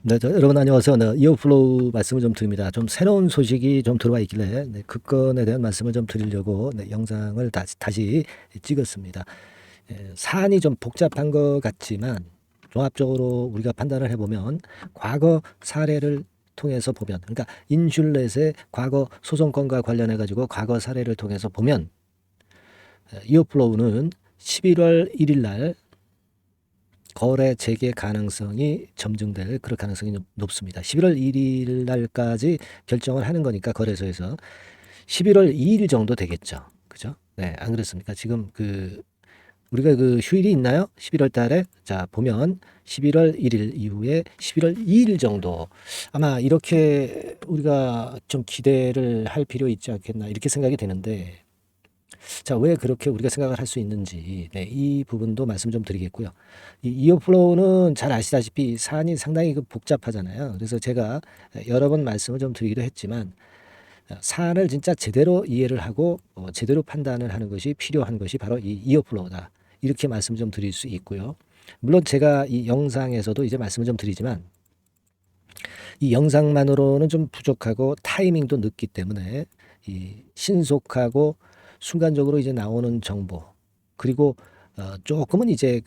네, 여러분 안녕하세요. 네, 이어플로우 말씀을 좀 드립니다. 좀 새로운 소식이 좀 들어와 있길래 그 건에 대한 말씀을 좀 드리려고 영상을 다시 찍었습니다. 사안이 좀 복잡한 것 같지만 종합적으로 우리가 판단을 해보면 과거 사례를 통해서 보면, 그러니까 인슐렛의 과거 소송건과 관련해 가지고 과거 사례를 통해서 보면 이어플로우는 11월 1일 날 거래 재개 가능성이 점증될 그럴 가능성이 높습니다. 11월 1일 날까지 결정을 하는 거니까 거래소에서 11월 2일 정도 되겠죠. 그죠? 네, 안 그렇습니까? 지금 우리가 휴일이 있나요? 11월 달에 자 보면 11월 1일 이후에 11월 2일 정도 아마 이렇게 우리가 좀 기대를 할 필요 있지 않겠나 이렇게 생각이 되는데 자, 왜 그렇게 우리가 생각을 할 수 있는지, 이 부분도 말씀 좀 드리겠고요. 이 이어플로우는 잘 아시다시피 사안이 상당히 복잡하잖아요. 그래서 제가 여러 번 말씀을 좀 드리기도 했지만, 사안을 진짜 제대로 이해를 하고 제대로 판단을 하는 것이 필요한 것이 바로 이 이어플로우다. 이렇게 말씀 좀 드릴 수 있고요. 물론 제가 이 영상에서도 이제 말씀을 좀 드리지만, 이 영상만으로는 좀 부족하고 타이밍도 늦기 때문에 이 신속하고 순간적으로 이제 나오는 정보 그리고 조금은 이제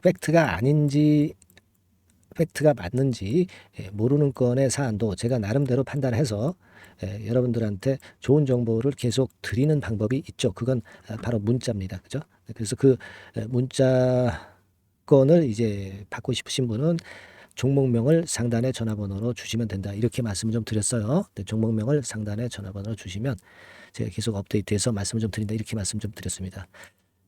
팩트가 아닌지 팩트가 맞는지 모르는 건의 사안도 제가 나름대로 판단해서 여러분들한테 좋은 정보를 계속 드리는 방법이 있죠. 그건 바로 문자입니다. 그죠? 그래서 문자 건을 이제 받고 싶으신 분은 종목명을 상단의 전화번호로 주시면 된다. 이렇게 말씀을 좀 드렸어요. 종목명을 상단의 전화번호로 주시면 제가 계속 업데이트해서 말씀을 좀 드린다. 이렇게 말씀 좀 드렸습니다.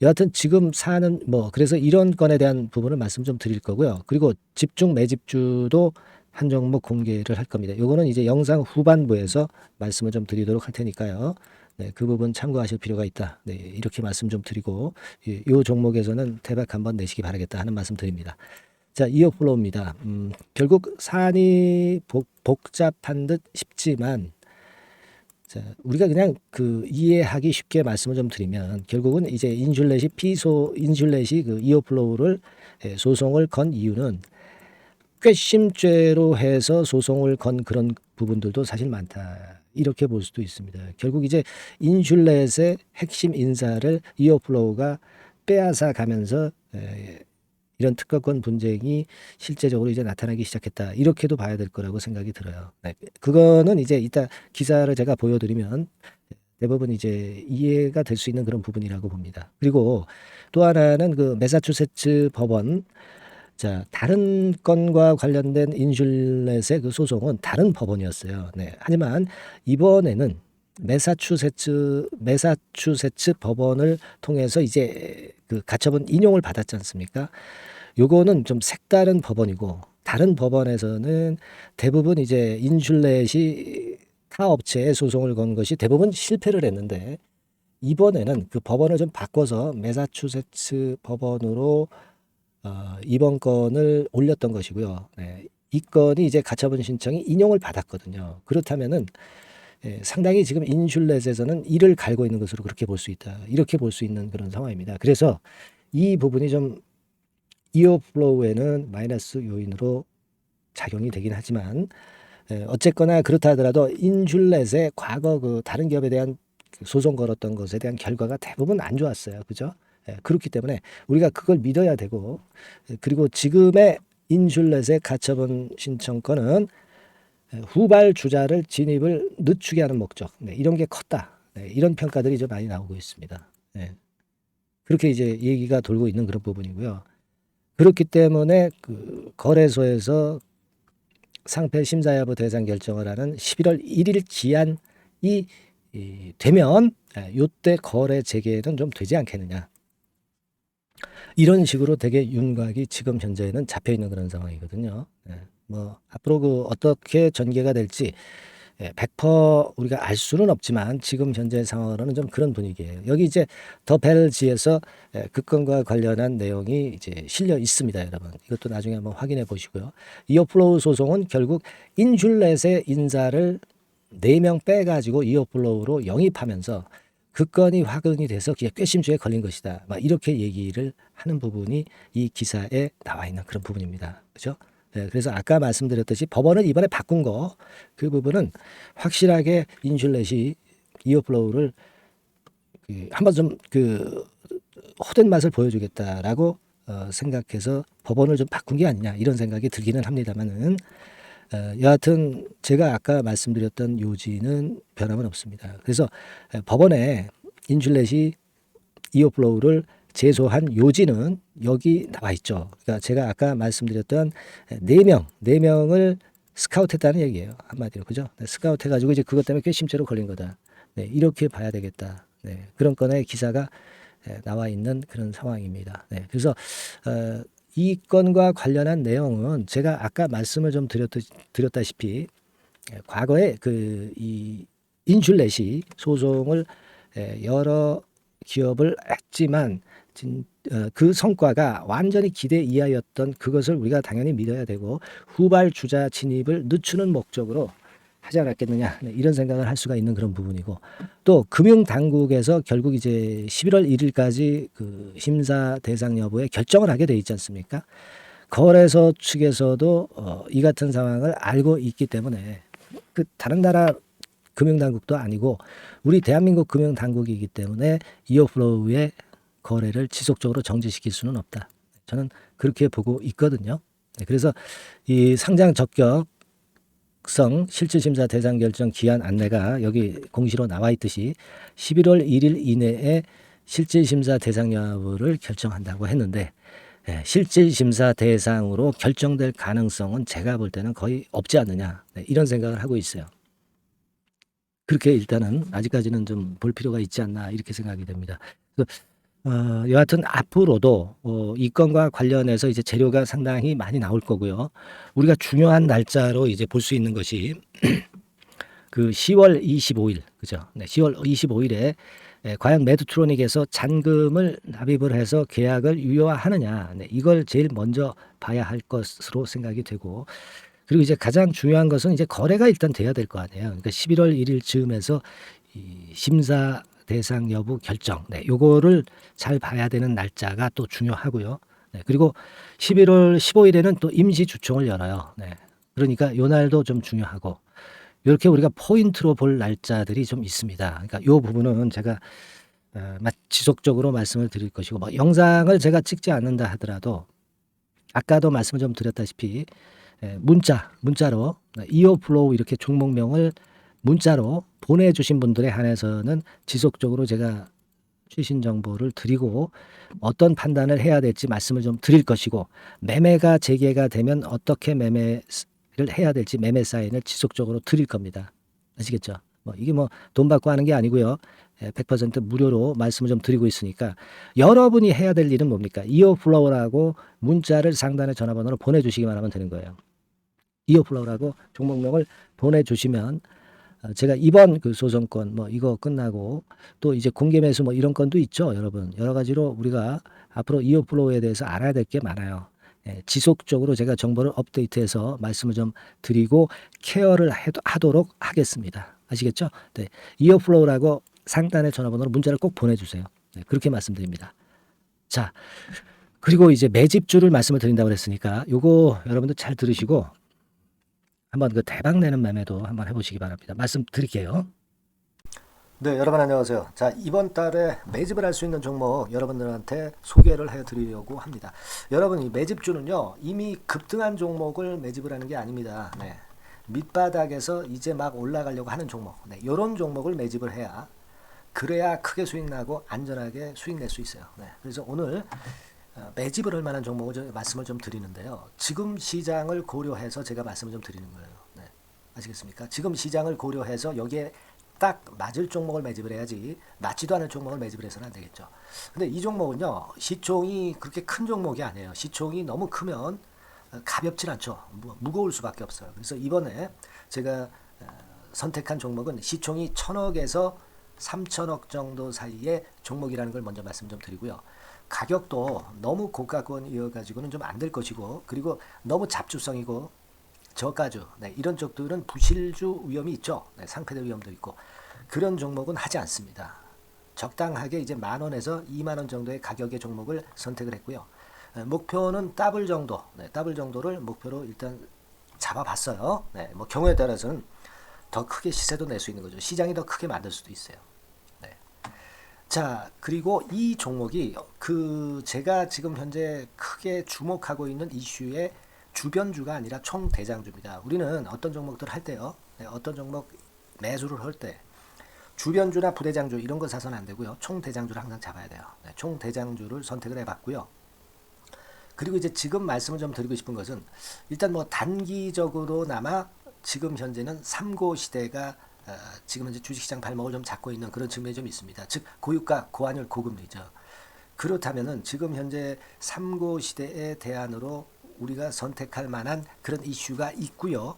여하튼 지금 사안은 그래서 이런 건에 대한 부분을 말씀 좀 드릴 거고요. 그리고 집중 매집주도 한 종목 공개를 할 겁니다. 요거는 이제 영상 후반부에서 말씀을 좀 드리도록 할 테니까요. 네, 그 부분 참고하실 필요가 있다. 네, 이렇게 말씀 좀 드리고 이 종목에서는 대박 한번 내시기 바라겠다 하는 말씀 드립니다. 자, 이어플로우입니다. 결국 사안이 복잡한 듯 싶지만 자, 우리가 그냥 이해하기 쉽게 말씀을 좀 드리면 결국은 이제 인슐렛이 이어플로우를 소송을 건 이유는 괘씸죄로 해서 소송을 건 그런 부분들도 사실 많다. 이렇게 볼 수도 있습니다. 결국 이제 인슐렛의 핵심 인사를 이어플로우가 빼앗아 가면서 이런 특허권 분쟁이 실제적으로 이제 나타나기 시작했다. 이렇게도 봐야 될 거라고 생각이 들어요. 네. 그거는 이제 이따 기사를 제가 보여드리면 대부분 이제 이해가 될 수 있는 그런 부분이라고 봅니다. 그리고 또 하나는 매사추세츠 법원, 자, 다른 건과 관련된 인슐렛의 소송은 다른 법원이었어요. 네. 하지만 이번에는 매사추세츠 법원을 통해서 이제 가처분 인용을 받았지 않습니까? 요거는 좀 색다른 법원이고 다른 법원에서는 대부분 이제 인슐렛이 타 업체에 소송을 건 것이 대부분 실패를 했는데 이번에는 그 법원을 좀 바꿔서 매사추세츠 법원으로 이번 건을 올렸던 것이고요. 네. 이 건이 이제 가처분 신청이 인용을 받았거든요. 그렇다면은 상당히 지금 인슐렛에서는 이를 갈고 있는 것으로 그렇게 볼 수 있다. 이렇게 볼 수 있는 그런 상황입니다. 그래서 이 부분이 좀 이어플로우에는 마이너스 요인으로 작용이 되긴 하지만 어쨌거나 그렇다 하더라도 인슐렛의 과거 다른 기업에 대한 소송 걸었던 것에 대한 결과가 대부분 안 좋았어요. 그죠? 그렇기 때문에 우리가 그걸 믿어야 되고 그리고 지금의 인슐렛의 가처분 신청권은 후발 주자를 진입을 늦추게 하는 목적 이런 게 컸다. 이런 평가들이 좀 많이 나오고 있습니다. 그렇게 이제 얘기가 돌고 있는 그런 부분이고요. 그렇기 때문에 거래소에서 상패 심사 여부 대상 결정을 하는 11월 1일 기한이 되면 요때 거래 재개는 좀 되지 않겠느냐. 이런 식으로 되게 윤곽이 지금 현재는 잡혀 있는 그런 상황이거든요. 앞으로 어떻게 전개가 될지 100% 우리가 알 수는 없지만 지금 현재 상황으로는 좀 그런 분위기예요. 여기 이제 더 벨지에서 그 건과 관련한 내용이 이제 실려 있습니다, 여러분. 이것도 나중에 한번 확인해 보시고요. 이어플로우 소송은 결국 인슐렛의 인사를 4명 빼가지고 이어플로우로 영입하면서 그 건이 화근이 돼서 그게 괘씸죄에 걸린 것이다. 막 이렇게 얘기를 하는 부분이 이 기사에 나와 있는 그런 부분입니다. 그죠? 예, 그래서 아까 말씀드렸듯이 법원을 이번에 바꾼 거 그 부분은 확실하게 인슐렛이 이어플로우를 한번 좀 호된 맛을 보여주겠다라고 생각해서 법원을 좀 바꾼 게 아니냐 이런 생각이 들기는 합니다만은 여하튼 제가 아까 말씀드렸던 요지는 변함은 없습니다. 그래서 법원에 인슐렛이 이어플로우를 제소한 요지는 여기 나와 있죠. 그러니까 제가 아까 말씀드렸던 네 명을 스카우트했다는 얘기예요. 한마디로 그죠? 스카우트 해가지고 이제 그것 때문에 괘씸죄로 걸린 거다. 네, 이렇게 봐야 되겠다. 네, 그런 건의 기사가 나와 있는 그런 상황입니다. 네, 그래서 이 건과 관련한 내용은 제가 아까 말씀을 좀 드렸다시피 과거에 이 인슐렛이 소송을 여러 기업을 했지만 그 성과가 완전히 기대 이하였던 그것을 우리가 당연히 믿어야 되고 후발주자 진입을 늦추는 목적으로 하지 않았겠느냐 이런 생각을 할 수가 있는 그런 부분이고 또 금융당국에서 결국 이제 11월 1일까지 그 심사 대상 여부에 결정을 하게 돼 있지 않습니까? 거래소 측에서도 이 같은 상황을 알고 있기 때문에 그 다른 나라 금융당국도 아니고 우리 대한민국 금융당국이기 때문에 이어플로우의 거래를 지속적으로 정지시킬 수는 없다. 저는 그렇게 보고 있거든요. 그래서 이 상장 적격성 실질심사 대상 결정 기한 안내가 여기 공시로 나와 있듯이 11월 1일 이내에 실질심사 대상 여부를 결정한다고 했는데 실질심사 대상으로 결정될 가능성은 제가 볼 때는 거의 없지 않느냐 이런 생각을 하고 있어요. 그렇게 일단은 아직까지는 좀 볼 필요가 있지 않나 이렇게 생각이 됩니다. 여하튼 앞으로도 이 건과 관련해서 이제 재료가 상당히 많이 나올 거고요. 우리가 중요한 날짜로 이제 볼 수 있는 것이 그 10월 25일 그죠? 네, 10월 25일에 과연 매드트로닉에서 잔금을 납입을 해서 계약을 유효화하느냐 이걸 제일 먼저 봐야 할 것으로 생각이 되고 그리고 이제 가장 중요한 것은 이제 거래가 일단 돼야 될 거 아니에요. 그러니까 11월 1일 즈음에서 이 심사 대상 여부 결정, 요거를 잘 봐야 되는 날짜가 또 중요하고요. 그리고 11월 15일에는 또 임시 주총을 열어요. 그러니까 요 날도 좀 중요하고 이렇게 우리가 포인트로 볼 날짜들이 좀 있습니다. 그러니까 요 부분은 제가 지속적으로 말씀을 드릴 것이고 뭐 영상을 제가 찍지 않는다 하더라도 아까도 말씀을 좀 드렸다시피 문자로 이어플로우 이렇게 종목명을 문자로 보내주신 분들에 한해서는 지속적으로 제가 최신 정보를 드리고 어떤 판단을 해야 될지 말씀을 좀 드릴 것이고 매매가 재개가 되면 어떻게 매매를 해야 될지 매매 사인을 지속적으로 드릴 겁니다. 아시겠죠? 이게 돈 받고 하는 게 아니고요. 100% 무료로 말씀을 좀 드리고 있으니까 여러분이 해야 될 일은 뭡니까? 이어플로우라고 문자를 상단의 전화번호로 보내주시기만 하면 되는 거예요. 이어플로우라고 종목명을 보내주시면 제가 이번 그 소송건 이거 끝나고 또 이제 공개 매수 이런 건도 있죠, 여러분. 여러 가지로 우리가 앞으로 이어플로우에 대해서 알아야 될 게 많아요. 지속적으로 제가 정보를 업데이트해서 말씀을 좀 드리고 케어를 하도록 하겠습니다. 아시겠죠? 네. 이어플로우라고 상단의 전화번호로 문자를 꼭 보내주세요. 그렇게 말씀드립니다. 자, 그리고 이제 매집주를 말씀을 드린다고 그랬으니까 요거 여러분들 잘 들으시고 한번 그 대박 내는 매매도 한번 해보시기 바랍니다. 말씀드릴게요. 네, 여러분 안녕하세요. 자, 이번 달에 매집을 할 수 있는 종목 여러분들한테 소개를 해드리려고 합니다. 여러분 이 매집주는요 이미 급등한 종목을 매집을 하는 게 아닙니다. 밑바닥에서 이제 막 올라가려고 하는 종목, 이런 종목을 매집을 해야 그래야 크게 수익 나고 안전하게 수익 낼 수 있어요. 그래서 오늘 매집을 할 만한 종목을 말씀을 좀 드리는데요. 지금 시장을 고려해서 제가 말씀을 좀 드리는 거예요. 아시겠습니까? 지금 시장을 고려해서 여기에 딱 맞을 종목을 매집을 해야지 맞지도 않은 종목을 매집을 해서는 안 되겠죠. 근데 이 종목은요. 시총이 그렇게 큰 종목이 아니에요. 시총이 너무 크면 가볍진 않죠. 무거울 수밖에 없어요. 그래서 이번에 제가 선택한 종목은 시총이 1000억에서 3000억 정도 사이의 종목이라는 걸 먼저 말씀 좀 드리고요. 가격도 너무 고가권이어가지고는 좀 안 될 것이고 그리고 너무 잡주성이고 저가주 이런 쪽들은 부실주 위험이 있죠. 상패될 위험도 있고 그런 종목은 하지 않습니다. 적당하게 이제 10,000원에서 20,000원 정도의 가격의 종목을 선택을 했고요. 목표는 더블 정도, 더블 정도를 목표로 일단 잡아봤어요. 뭐 경우에 따라서는 더 크게 시세도 낼 수 있는 거죠. 시장이 더 크게 만들 수도 있어요. 자, 그리고 이 종목이 제가 지금 현재 크게 주목하고 있는 이슈의 주변주가 아니라 총대장주입니다. 우리는 어떤 종목들 할 때요, 어떤 종목 매수를 할 때 주변주나 부대장주 이런 거 사서는 안 되고요. 총대장주를 항상 잡아야 돼요. 총대장주를 선택을 해봤고요. 그리고 이제 지금 말씀을 좀 드리고 싶은 것은 일단 뭐 단기적으로나마 지금 현재는 삼고 시대가 지금 현재 주식시장 발목을 좀 잡고 있는 그런 측면이 좀 있습니다. 즉 고유가, 고환율, 고금리죠. 그렇다면은 지금 현재 삼고 시대의 대안으로 우리가 선택할 만한 그런 이슈가 있고요.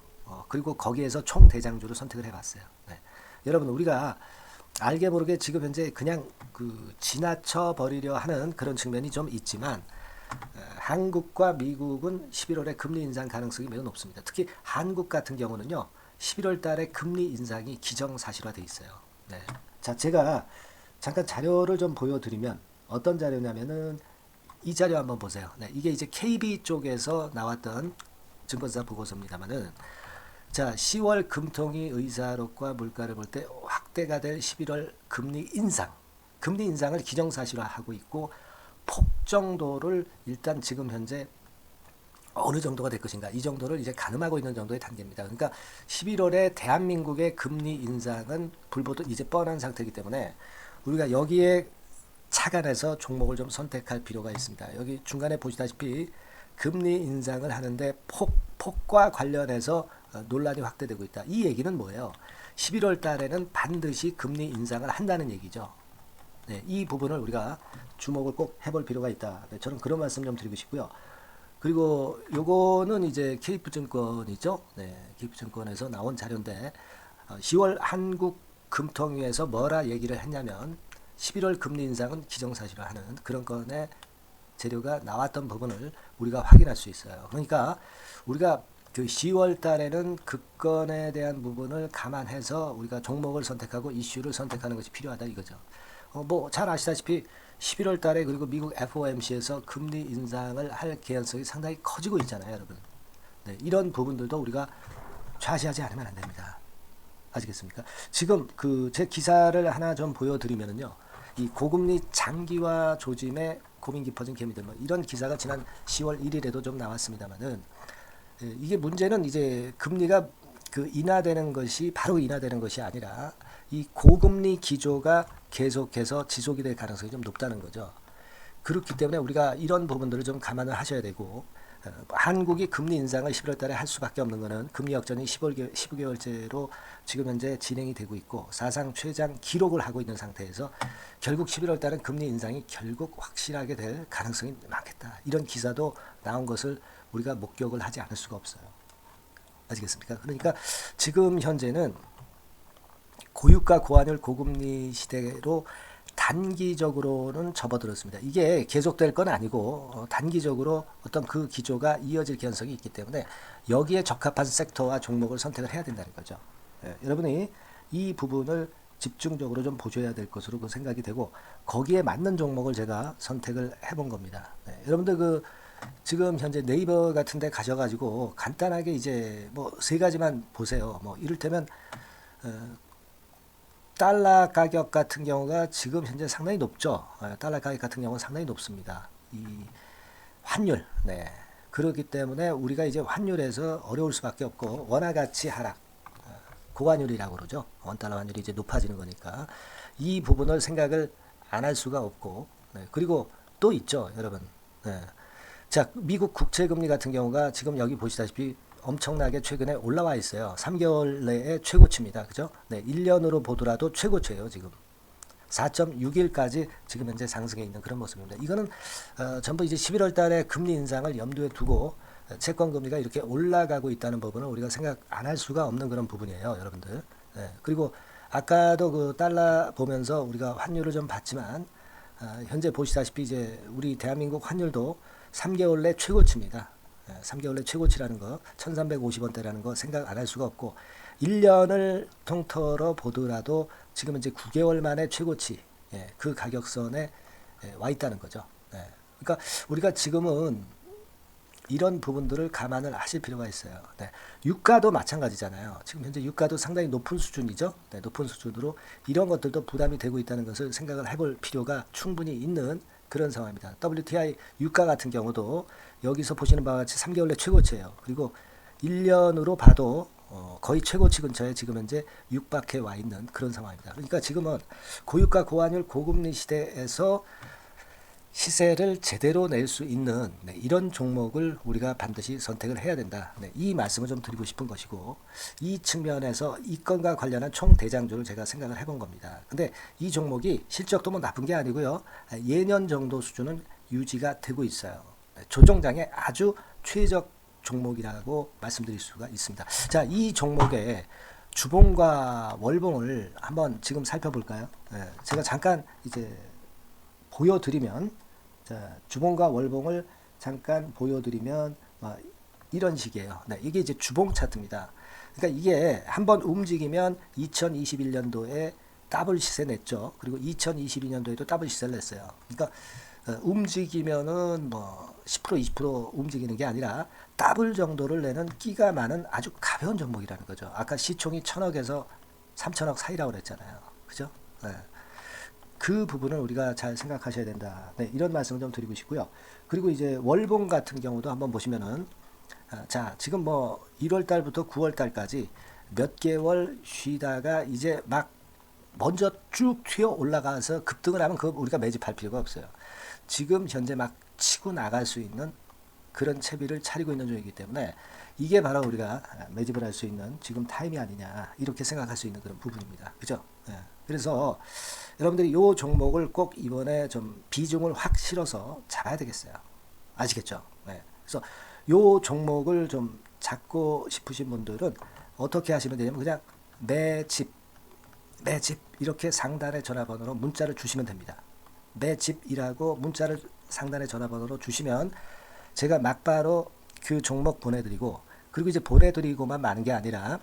그리고 거기에서 총대장주를 선택을 해봤어요. 여러분 우리가 알게 모르게 지금 현재 그냥 지나쳐 버리려 하는 그런 측면이 좀 있지만 한국과 미국은 11월에 금리 인상 가능성이 매우 높습니다. 특히 한국 같은 경우는요. 11월 달에 금리 인상이 기정사실화되어 있어요. 자, 제가 잠깐 자료를 좀 보여드리면 어떤 자료냐면은 이 자료 한번 보세요. 이게 이제 KB 쪽에서 나왔던 증권사 보고서입니다만은 자, 10월 금통위 의사록과 물가를 볼 때 확대가 될 11월 금리 인상을 기정사실화하고 있고 폭 정도를 일단 지금 현재 어느 정도가 될 것인가 이 정도를 이제 가늠하고 있는 정도의 단계입니다. 그러니까 11월에 대한민국의 금리 인상은 불보듯 이제 뻔한 상태이기 때문에 우리가 여기에 착안해서 종목을 좀 선택할 필요가 있습니다. 여기 중간에 보시다시피 금리 인상을 하는데 폭과 관련해서 논란이 확대되고 있다. 이 얘기는 뭐예요? 11월 달에는 반드시 금리 인상을 한다는 얘기죠. 이 부분을 우리가 주목을 꼭 해볼 필요가 있다. 저는 그런 말씀 좀 드리고 싶고요. 그리고 요거는 이제 KF증권이죠. KF증권에서 나온 자료인데 10월 한국 금통위에서 뭐라 얘기를 했냐면 11월 금리 인상은 기정사실화하는 그런 건의 재료가 나왔던 부분을 우리가 확인할 수 있어요. 그러니까 우리가 10월 달에는 급건에 대한 부분을 감안해서 우리가 종목을 선택하고 이슈를 선택하는 것이 필요하다 이거죠. 뭐 잘 아시다시피 11월 달에 그리고 미국 FOMC에서 금리 인상을 할 개연성이 상당히 커지고 있잖아요, 여러분. 이런 부분들도 우리가 좌시하지 않으면 안 됩니다. 아시겠습니까? 지금 제 기사를 하나 좀 보여드리면은요, 이 고금리 장기화 조짐에 고민 깊어진 개미들 뭐 이런 기사가 지난 10월 1일에도 좀 나왔습니다만은 이게 문제는 이제 금리가 인하되는 것이 바로 인하되는 것이 아니라 이 고금리 기조가 계속해서 지속이 될 가능성이 좀 높다는 거죠. 그렇기 때문에 우리가 이런 부분들을 좀 감안을 하셔야 되고 한국이 금리 인상을 11월 달에 할 수밖에 없는 것은 금리 역전이 15개월째로 지금 현재 진행이 되고 있고 사상 최장 기록을 하고 있는 상태에서 결국 11월 달은 금리 인상이 결국 확실하게 될 가능성이 많겠다. 이런 기사도 나온 것을 우리가 목격을 하지 않을 수가 없어요. 아시겠습니까? 그러니까 지금 현재는 고유가 고환율 고금리 시대로 단기적으로는 접어들었습니다. 이게 계속될 건 아니고 단기적으로 어떤 그 기조가 이어질 개연성이 있기 때문에 여기에 적합한 섹터와 종목을 선택을 해야 된다는 거죠. 여러분이 이 부분을 집중적으로 좀 보셔야 될 것으로 생각이 되고 거기에 맞는 종목을 제가 선택을 해본 겁니다. 여러분들 지금 현재 네이버 같은 데 가셔가지고 간단하게 이제 뭐 세 가지만 보세요. 뭐 이를테면 달러 가격 같은 경우가 지금 현재 상당히 높죠. 달러 가격 같은 경우는 상당히 높습니다. 이 환율, 그렇기 때문에 우리가 이제 환율에서 어려울 수밖에 없고 원화 가치 하락, 고환율이라고 그러죠. 원달러 환율이 이제 높아지는 거니까 이 부분을 생각을 안 할 수가 없고, 그리고 또 있죠, 여러분. 자, 미국 국채금리 같은 경우가 지금 여기 보시다시피 엄청나게 최근에 올라와 있어요. 3개월 내에 최고치입니다. 그죠? 1년으로 보더라도 최고치예요, 지금. 4.61까지 지금 현재 상승해 있는 그런 모습입니다. 이거는 전부 이제 11월 달에 금리 인상을 염두에 두고 채권 금리가 이렇게 올라가고 있다는 부분을 우리가 생각 안 할 수가 없는 그런 부분이에요, 여러분들. 그리고 아까도 달러 보면서 우리가 환율을 좀 봤지만 현재 보시다시피 이제 우리 대한민국 환율도 3개월 내 최고치입니다. 3개월 내 최고치라는 거 1350원대라는 거 생각 안 할 수가 없고 1년을 통틀어 보더라도 지금 이제 9개월 만에 최고치 그 가격선에 와 있다는 거죠. 그러니까 우리가 지금은 이런 부분들을 감안을 하실 필요가 있어요. 네. 유가도 마찬가지잖아요. 지금 현재 유가도 상당히 높은 수준이죠. 네, 높은 수준으로 이런 것들도 부담이 되고 있다는 것을 생각을 해볼 필요가 충분히 있는 그런 상황입니다. WTI 유가 같은 경우도 여기서 보시는 바와 같이 3개월 내 최고치예요. 그리고 1년으로 봐도 거의 최고치 근처에 지금 현재 육박해 와 있는 그런 상황입니다. 그러니까 지금은 고유가 고환율 고금리 시대에서 시세를 제대로 낼 수 있는 이런 종목을 우리가 반드시 선택을 해야 된다. 이 말씀을 좀 드리고 싶은 것이고, 이 측면에서 이 건과 관련한 총 대장주를 제가 생각을 해본 겁니다. 근데 이 종목이 실적도 뭐 나쁜 게 아니고요. 예년 정도 수준은 유지가 되고 있어요. 조정장의 아주 최적 종목이라고 말씀드릴 수가 있습니다. 자, 이 종목의 주봉과 월봉을 한번 지금 살펴볼까요? 제가 잠깐 이제 보여드리면, 자, 주봉과 월봉을 잠깐 보여드리면 이런 식이에요. 네, 이게 이제 주봉 차트입니다. 그러니까 이게 한번 움직이면 2021년도에 더블 시세 냈죠. 그리고 2022년도에도 더블 시세를 냈어요. 그러니까 움직이면은 뭐 10% 20% 움직이는 게 아니라 더블 정도를 내는 끼가 많은 아주 가벼운 종목이라는 거죠. 아까 시총이 1000억에서 3000억 사이라고 그랬잖아요. 그죠? 네. 그 부분을 우리가 잘 생각하셔야 된다. 네, 이런 말씀을 좀 드리고 싶고요. 그리고 이제 월봉 같은 경우도 한번 보시면은, 자, 지금 뭐 1월 달부터 9월 달까지 몇 개월 쉬다가 이제 막 먼저 쭉 튀어 올라가서 급등을 하면 그거 우리가 매집할 필요가 없어요. 지금 현재 막 치고 나갈 수 있는 그런 채비를 차리고 있는 중이기 때문에 이게 바로 우리가 매집을 할 수 있는 지금 타임이 아니냐, 이렇게 생각할 수 있는 그런 부분입니다. 그죠? 네. 그래서 여러분들이 이 종목을 꼭 이번에 좀 비중을 확 실어서 잡아야 되겠어요. 아시겠죠? 네. 그래서 이 종목을 좀 잡고 싶으신 분들은 어떻게 하시면 되냐면 그냥 매집 이렇게 상단의 전화번호로 문자를 주시면 됩니다. 매집이라고 문자를 상단의 전화번호로 주시면 제가 막바로 그 종목 보내드리고, 그리고 이제 보내드리고만 마는 게 아니라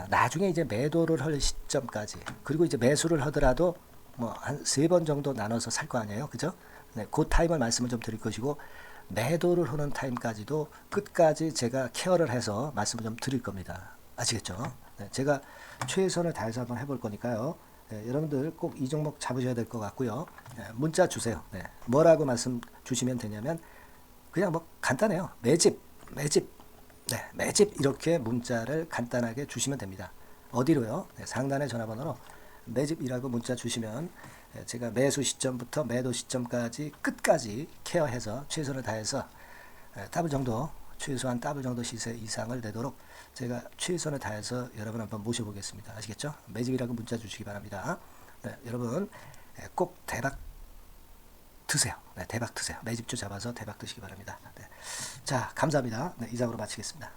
나중에 이제 매도를 할 시점까지, 그리고 이제 매수를 하더라도 뭐 한 3번 정도 나눠서 살 거 아니에요. 그죠? 네, 그 타임을 말씀을 좀 드릴 것이고, 매도를 하는 타임까지도 끝까지 제가 케어를 해서 말씀을 좀 드릴 겁니다. 아시겠죠? 네, 제가 최선을 다해서 한번 해볼 거니까요. 네, 여러분들 꼭 이 종목 잡으셔야 될 것 같고요. 네, 문자 주세요. 네, 뭐라고 말씀 주시면 되냐면 그냥 뭐 간단해요. 매집. 네, 매집 이렇게 문자를 간단하게 주시면 됩니다. 어디로요? 네, 상단의 전화번호로 매집이라고 문자 주시면 제가 매수 시점부터 매도 시점까지 끝까지 케어해서 최선을 다해서 더블 정도, 최소한 더블 정도 시세 이상을 내도록 제가 최선을 다해서 여러분 한번 모셔보겠습니다. 아시겠죠? 매집이라고 문자 주시기 바랍니다. 네, 여러분 꼭 대박 드세요. 네, 대박 드세요. 매집주 잡아서 대박 드시기 바랍니다. 네. 자, 감사합니다. 네, 이상으로 마치겠습니다.